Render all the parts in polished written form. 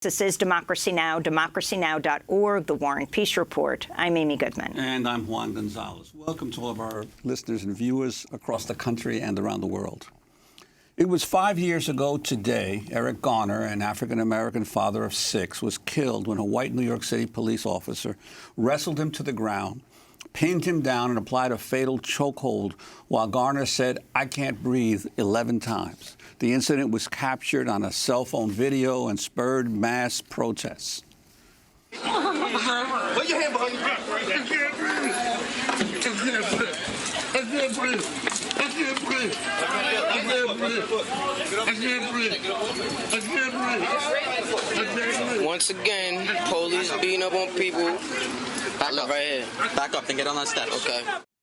This is Democracy Now!, democracynow.org, The War and Peace Report. I'm Amy Goodman. And I'm Juan Gonzalez. Welcome to all of our listeners and viewers across the country and around the world. It was 5 years ago today, Eric Garner, an African-American father of 6, was killed when a white New York City police officer wrestled him to the ground, pinned him down, and applied a fatal chokehold while Garner said, "I can't breathe," 11 times. The incident was captured on a cell phone video and spurred mass protests. Put your hand behind your back. I can't breathe. I can't breathe. I can't breathe. I can't breathe. I can't breathe. I can't breathe. I can't breathe. Once again, police beating up on people. Back up. Right here. Back up and get on that step. Okay.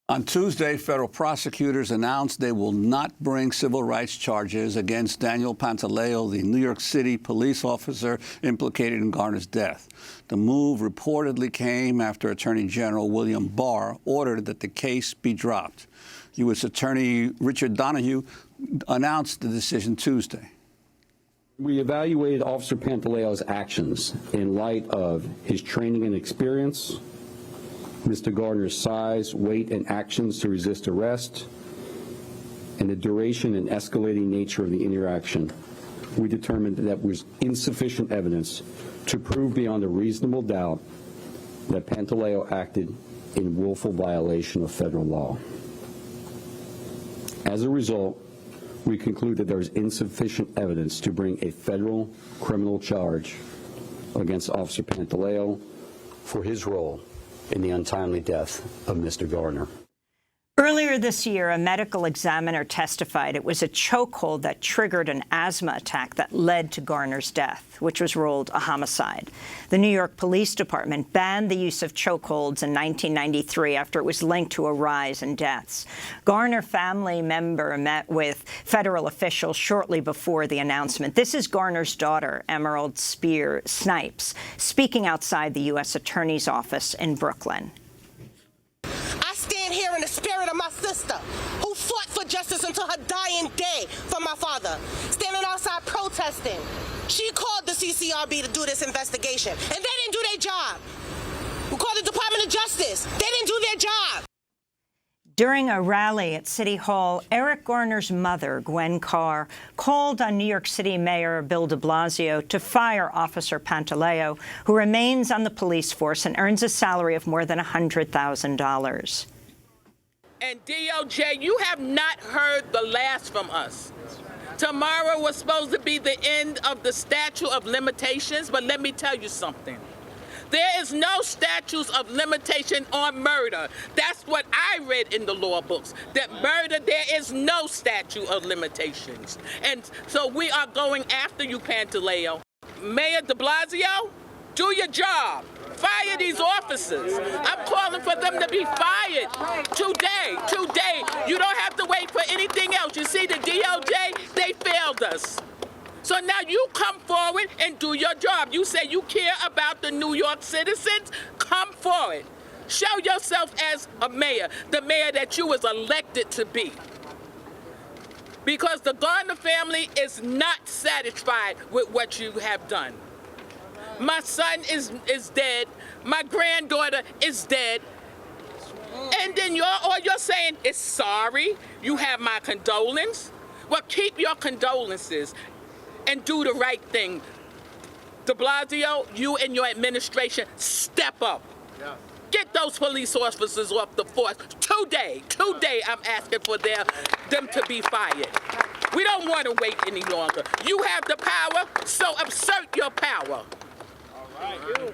On Tuesday, federal prosecutors announced they will not bring civil rights charges against Daniel Pantaleo, the New York City police officer implicated in Garner's death. The move reportedly came after Attorney General William Barr ordered that the case be dropped. U.S. Attorney Richard Donoghue announced the decision Tuesday. We evaluated Officer Pantaleo's actions in light of his training and experience, Mr. Garner's size, weight, and actions to resist arrest, and the duration and escalating nature of the interaction. We determined that there was insufficient evidence to prove beyond a reasonable doubt that Pantaleo acted in willful violation of federal law. As a result, we conclude that there is insufficient evidence to bring a federal criminal charge against Officer Pantaleo for his role in the untimely death of Mr. Garner. Earlier this year, a medical examiner testified it was a chokehold that triggered an asthma attack that led to Garner's death, which was ruled a homicide. The New York Police Department banned the use of chokeholds in 1993 after it was linked to a rise in deaths. Garner family member met with federal officials shortly before the announcement. This is Garner's daughter, Emerald Spear Snipes, speaking outside the U.S. Attorney's office in Brooklyn. Here in the spirit of my sister, who fought for justice until her dying day for my father, standing outside protesting. She called the CCRB to do this investigation, and they didn't do their job. We called the Department of Justice. They didn't do their job. During a rally at City Hall, Eric Garner's mother, Gwen Carr, called on New York City Mayor Bill de Blasio to fire Officer Pantaleo, who remains on the police force and earns a salary of more than $100,000. And DOJ, you have not heard the last from us. Tomorrow was supposed to be the end of the statute of limitations, but let me tell you something. There is no statutes of limitation on murder. That's what I read in the law books, that murder, there is no statute of limitations. And so we are going after you, Pantaleo. Mayor de Blasio, do your job. Fire these officers. I'm calling for them to be fired today. You don't have to wait for anything else. You see, the DOJ, they failed us. So now you come forward and do your job. You say you care about the New York citizens. Come forward. Show yourself as a mayor, the mayor that you was elected to be. Because the Garner family is not satisfied with what you have done. My son is dead. My granddaughter is dead. And then all you're saying is sorry. You have my condolence. Well, keep your condolences and do the right thing. De Blasio, you and your administration, step up. Yeah. Get those police officers off the force. Today, I'm asking for them to be fired. We don't want to wait any longer. You have the power, so assert your power. No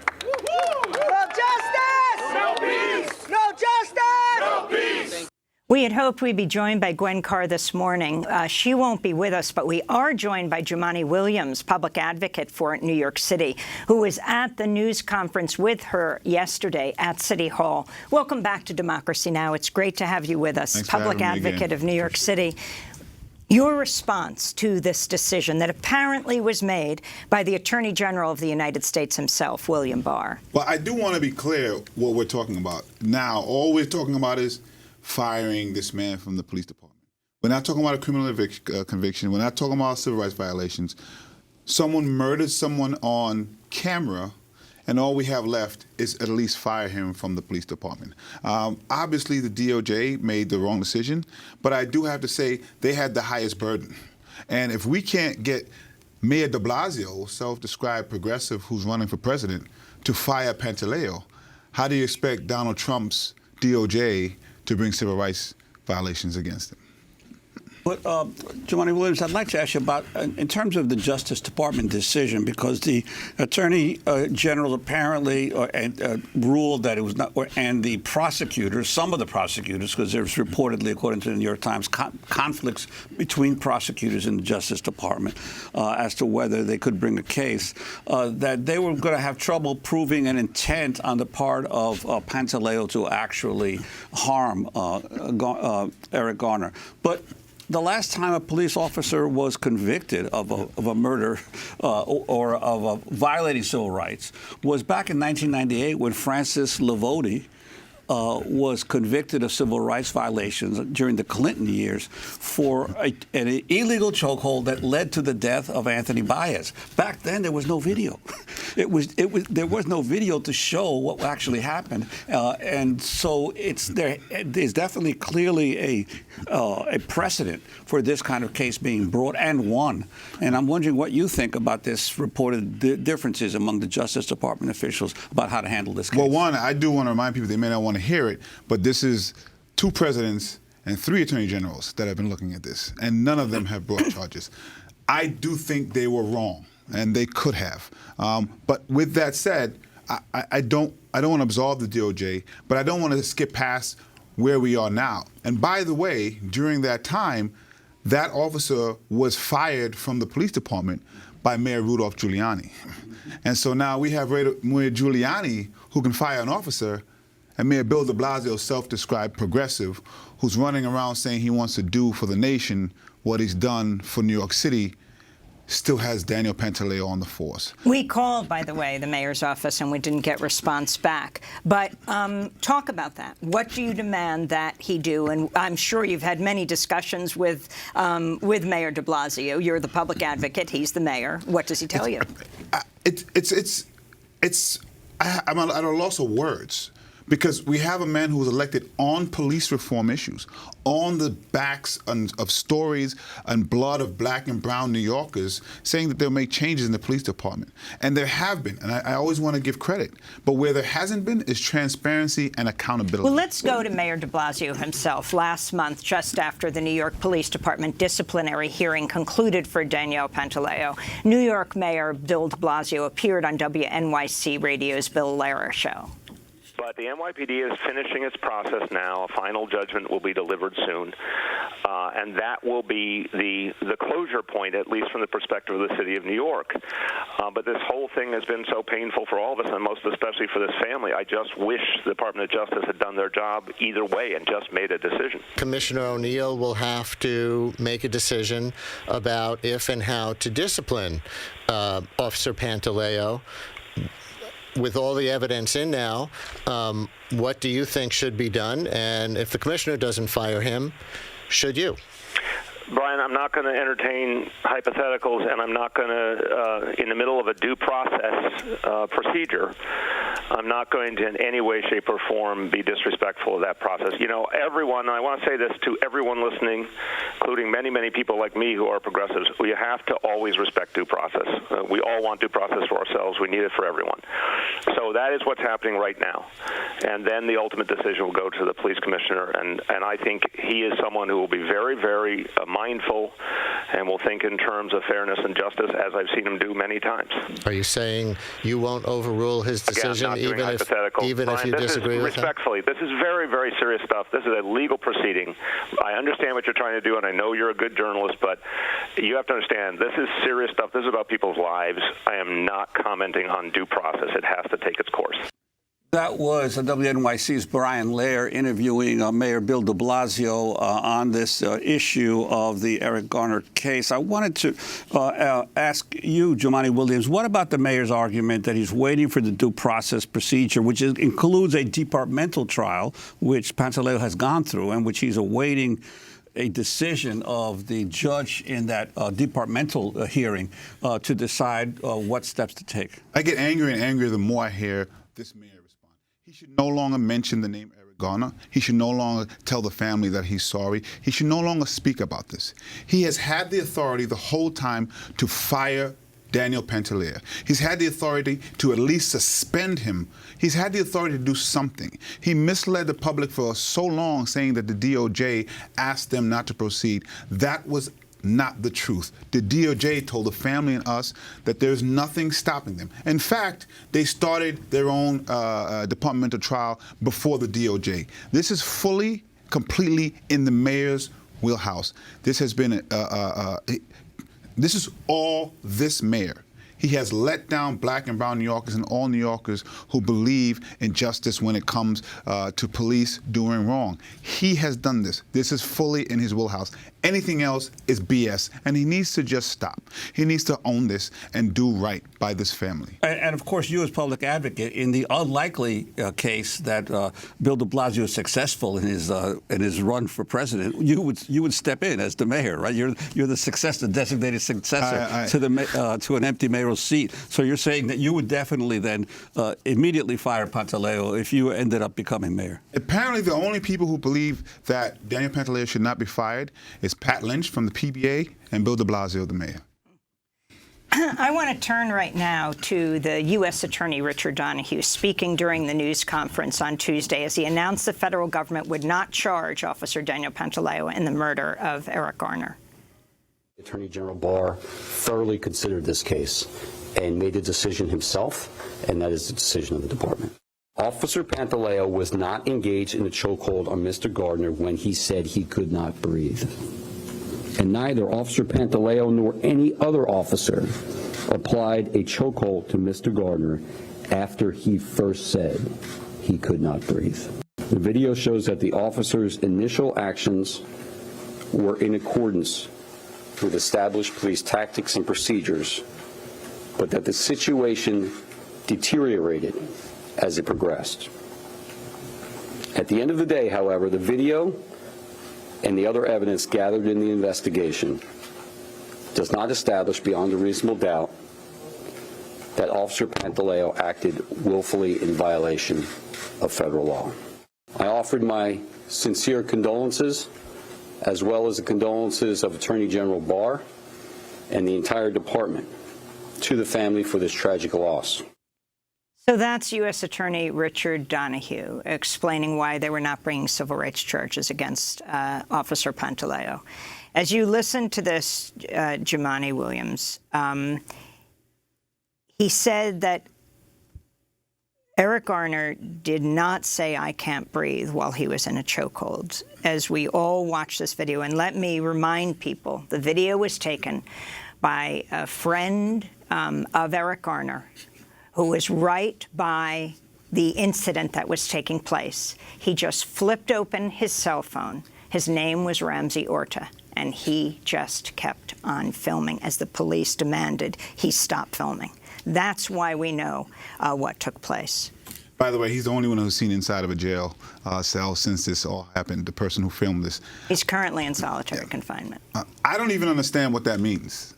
justice! No peace! No justice! No peace! We had hoped we'd be joined by Gwen Carr this morning. She won't be with us, but we are joined by Jumaane Williams, public advocate for New York City, who was at the news conference with her yesterday at City Hall. Welcome back to Democracy Now! It's great to have you with us, public advocate of New York City. Your response to this decision that apparently was made by the Attorney General of the United States himself, William Barr. Well, I do want to be clear what we're talking about. Now, all we're talking about is firing this man from the police department. We're not talking about a criminal conviction. We're not talking about civil rights violations. someone murdered someone on camera, and all we have left is at least fire him from the police department. Obviously, the DOJ made the wrong decision, but I do have to say they had the highest burden. And if we can't get Mayor de Blasio, self-described progressive who's running for president, to fire Pantaleo, how do you expect Donald Trump's DOJ to bring civil rights violations against him? But, Jumaane Williams, I'd like to ask you about, in terms of the Justice Department decision, because the Attorney General apparently ruled that it was not, and the prosecutors, some of the prosecutors, because there's reportedly, according to the New York Times, conflicts between prosecutors in the Justice Department as to whether they could bring a case, that they were going to have trouble proving an intent on the part of Pantaleo to actually harm Eric Garner. But the last time a police officer was convicted of a murder or of violating civil rights was back in 1998 when Francis Lavodi was convicted of civil rights violations during the Clinton years for an illegal chokehold that led to the death of Anthony Baez. Back then, there was no video. There was no video to show what actually happened, and so there's definitely clearly a precedent for this kind of case being brought and won. And I'm wondering what you think about this reported differences among the Justice Department officials about how to handle this case. Well, one, I do want to remind people they may not want to hear it, but this is 2 presidents and 3 attorney generals that have been looking at this, and none of them have brought charges. I do think they were wrong, and they could have. But with that said, I don't want to absolve the DOJ, but I don't want to skip past where we are now. And by the way, during that time, that officer was fired from the police department by Mayor Rudolph Giuliani. And so now we have Mayor Giuliani who can fire an officer, and Mayor Bill de Blasio, self-described progressive, who's running around saying he wants to do for the nation what he's done for New York City, still has Daniel Pantaleo on the force. We called, by the way, the mayor's office, and we didn't get response back. But talk about that. What do you demand that he do? And I'm sure you've had many discussions with Mayor de Blasio. You're the public advocate. He's the mayor. What does he tell you? I'm at a loss of words. Because we have a man who was elected on police reform issues, on the backs of stories and blood of black and brown New Yorkers, saying that they'll make changes in the police department. And there have been, and I always want to give credit. But where there hasn't been is transparency and accountability. Well, let's go to Mayor de Blasio himself. Last month, just after the New York Police Department disciplinary hearing concluded for Daniel Pantaleo, New York Mayor Bill de Blasio appeared on WNYC Radio's Bill Lehrer show. But the NYPD is finishing its process now. A final judgment will be delivered soon. And that will be the closure point, at least from the perspective of the city of New York. But this whole thing has been so painful for all of us, and most especially for this family. I just wish the Department of Justice had done their job either way and just made a decision. Commissioner O'Neill will have to make a decision about if and how to discipline Officer Pantaleo. With all the evidence in now, what do you think should be done? And if the commissioner doesn't fire him, should you? Brian, I'm not going to entertain hypotheticals, and I'm not going to, in the middle of a due process procedure, I'm not going to in any way, shape, or form be disrespectful of that process. You know, everyone, and I want to say this to everyone listening, including many, many people like me who are progressives, we have to always respect due process. We all want due process for ourselves. We need it for everyone. So that is what's happening right now. And then the ultimate decision will go to the police commissioner, and I think he is someone who will be very, very mindful and will think in terms of fairness and justice, as I've seen him do many times. Are you saying you won't overrule his decision, even if you disagree with him? Respectfully, this is very, very serious stuff. This is a legal proceeding. I understand what you're trying to do, and I know you're a good journalist, but you have to understand, this is serious stuff. This is about people's lives. I am not commenting on due process. It has to take its course. That was WNYC's Brian Lehrer interviewing Mayor Bill de Blasio on this issue of the Eric Garner case. I wanted to ask you, Jumaane Williams, what about the mayor's argument that he's waiting for the due process procedure, which includes a departmental trial, which Pantaleo has gone through and which he's awaiting a decision of the judge in that departmental hearing to decide what steps to take? I get angrier and angrier the more I hear this mayor respond. He should no longer mention the name Eric Garner. He should no longer tell the family that he's sorry. He should no longer speak about this. He has had the authority the whole time to fire Daniel Pantaleo. He's had the authority to at least suspend him. He's had the authority to do something. He misled the public for so long, saying that the DOJ asked them not to proceed. That was not the truth. The DOJ told the family and us that there's nothing stopping them. In fact, they started their own departmental trial before the DOJ. This is fully, completely in the mayor's wheelhouse. This has been this is all this mayor. He has let down black and brown New Yorkers and all New Yorkers who believe in justice when it comes to police doing wrong. He has done this. This is fully in his wheelhouse. Anything else is BS, and he needs to just stop. He needs to own this and do right by this family. And of course, you as public advocate, in the unlikely case that Bill de Blasio is successful in his run for president, you would step in as the mayor, right? You're the designated successor to an empty mayoral seat. So you're saying that you would definitely then immediately fire Pantaleo if you ended up becoming mayor. Apparently, the only people who believe that Daniel Pantaleo should not be fired is Pat Lynch from the PBA and Bill de Blasio, the mayor. I want to turn right now to the U.S. Attorney Richard Donoghue speaking during the news conference on Tuesday as he announced the federal government would not charge Officer Daniel Pantaleo in the murder of Eric Garner. Attorney General Barr thoroughly considered this case and made a decision himself, and that is the decision of the department. Officer Pantaleo was not engaged in a chokehold on Mr. Garner when he said he could not breathe. And neither Officer Pantaleo nor any other officer applied a chokehold to Mr. Garner after he first said he could not breathe. The video shows that the officer's initial actions were in accordance with established police tactics and procedures, but that the situation deteriorated as it progressed. At the end of the day, however, the video and the other evidence gathered in the investigation does not establish beyond a reasonable doubt that Officer Pantaleo acted willfully in violation of federal law. I offered my sincere condolences, as well as the condolences of Attorney General Barr and the entire department, to the family for this tragic loss. So that's U.S. Attorney Richard Donoghue explaining why they were not bringing civil rights charges against Officer Pantaleo. As you listen to this, Jumaane Williams, he said that Eric Garner did not say, "I can't breathe," while he was in a chokehold. As we all watch this video, and let me remind people, the video was taken by a friend of Eric Garner, who was right by the incident that was taking place. He just flipped open his cell phone. His name was Ramsey Orta, and he just kept on filming as the police demanded he stop filming. That's why we know what took place. By the way, he's the only one who's seen inside of a jail cell since this all happened, the person who filmed this. He's currently in solitary confinement. I don't even understand what that means.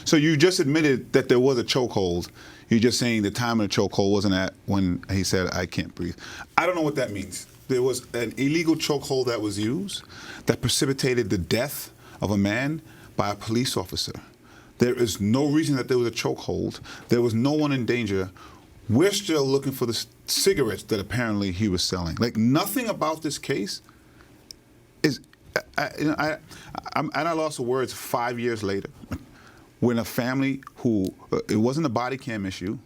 So you just admitted that there was a chokehold. You're just saying the time of the chokehold wasn't at when he said, "I can't breathe." I don't know what that means. There was an illegal chokehold that was used that precipitated the death of a man by a police officer. There is no reason that there was a chokehold. There was no one in danger. We're still looking for the cigarettes that apparently he was selling. Like, nothing about this case is, I lost the words 5 years later. When a family who, it wasn't a body cam issue,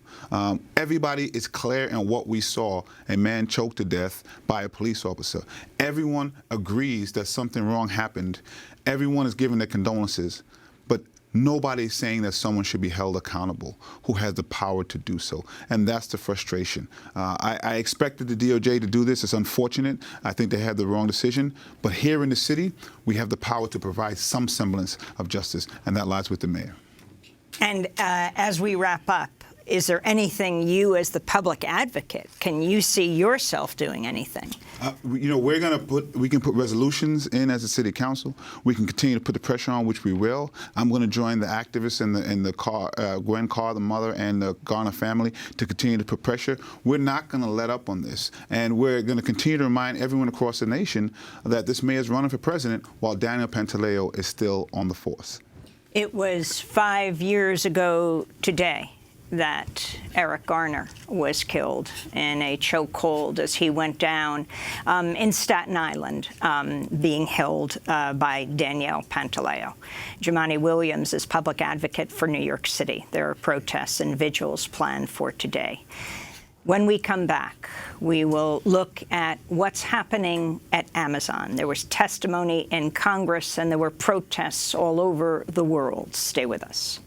everybody is clear in what we saw, a man choked to death by a police officer. Everyone agrees that something wrong happened. Everyone is giving their condolences, but nobody's saying that someone should be held accountable who has the power to do so. And that's the frustration. I expected the DOJ to do this. It's unfortunate. I think they had the wrong decision. But here in the city, we have the power to provide some semblance of justice, and that lies with the mayor. And as we wrap up, is there anything you, as the public advocate, can you see yourself doing anything? You know, we can put resolutions in as a city council. We can continue to put the pressure on, which we will. I'm going to join the activists and the Gwen Carr, the mother, and the Garner family to continue to put pressure. We're not going to let up on this, and we're going to continue to remind everyone across the nation that this mayor is running for president while Daniel Pantaleo is still on the force. It was 5 years ago today that Eric Garner was killed in a chokehold as he went down in Staten Island, being held by Daniel Pantaleo. Jumaane Williams is public advocate for New York City. There are protests and vigils planned for today. When we come back, we will look at what's happening at Amazon. There was testimony in Congress, and there were protests all over the world. Stay with us.